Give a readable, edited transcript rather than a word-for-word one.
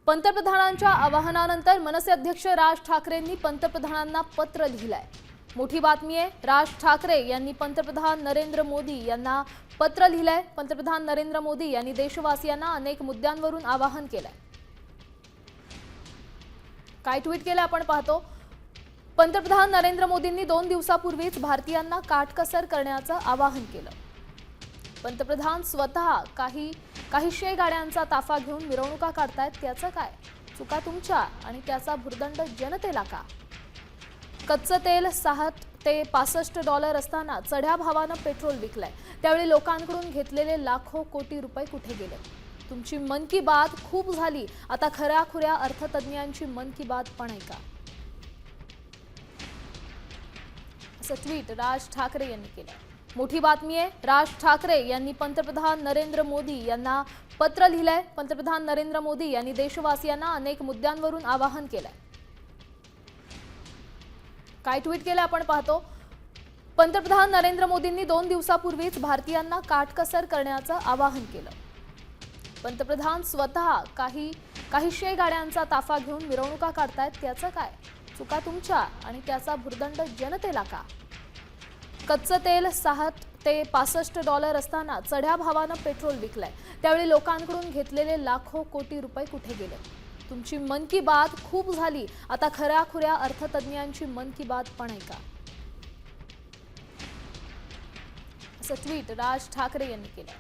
पंतप्रधानांच्या आवाहनानंतर मनसे अध्यक्ष राज ठाकरेंनी पंतप्रधानांना पत्र लिहिलंय। मोठी बातमी आहे। राज ठाकरे यांनी पंतप्रधान नरेंद्र मोदी यांना पत्र लिहिलंय। पंतप्रधान नरेंद्र मोदी यांनी देशवासियांना अनेक मुद्द्यांवरून आवाहन केलंय। काय ट्विट केलं आपण पाहतो। पंतप्रधान नरेंद्र मोदींनी 2 दिवसापूर्वीच भारतीयांना काटकसर करण्याचं आवाहन केलं। पंतप्रधान स्वतः काही गाड्यांचा ताफा घेऊन मिरवणुका काढतायत, त्याचं काय? चुका तुमच्या आणि त्याचा भुर्दंड जनतेला का? कच्चं तेल 6 ते $65 असताना चढ्या भावानं पेट्रोल विकलंय, त्यावेळी लोकांकडून घेतलेले लाखो कोटी रुपये कुठे गेले? तुमची मन की बात खूप झाली, आता खऱ्याखुऱ्या अर्थतज्ञांची मन की बात पण ऐका, असं ट्विट राज ठाकरे यांनी केलं। मोठी बातमी आहे। राज ठाकरे यांनी पंतप्रधान नरेंद्र मोदी यांना पत्र लिहिलंय। पंतप्रधान नरेंद्र मोदी यांनी देशवासियांना अनेक मुद्द्यांवरून आवाहन केलंय। काय ट्विट केलं आपण पाहतो। पंतप्रधान नरेंद्र मोदींनी 2 दिवसापूर्वीच भारतीयांना काटकसर करण्याचं आवाहन केलं। पंतप्रधान स्वतः काही गाड्यांचा ताफा घेऊन मिरवणुका काढतायत, त्याचं काय? चुका तुमच्या आणि त्याचा भुर्दंड जनतेला का? कच्चं तेल 6 ते $65 असताना चढ्या भावानं पेट्रोल विकलंय, त्यावेळी लोकांकडून घेतलेले लाखो कोटी रुपये कुठे गेले? तुमची मन की बात खूप झाली, आता खऱ्याखुऱ्या अर्थतज्ञांची मन की बात पण ऐका, असं ट्विट राज ठाकरे यांनी केलं।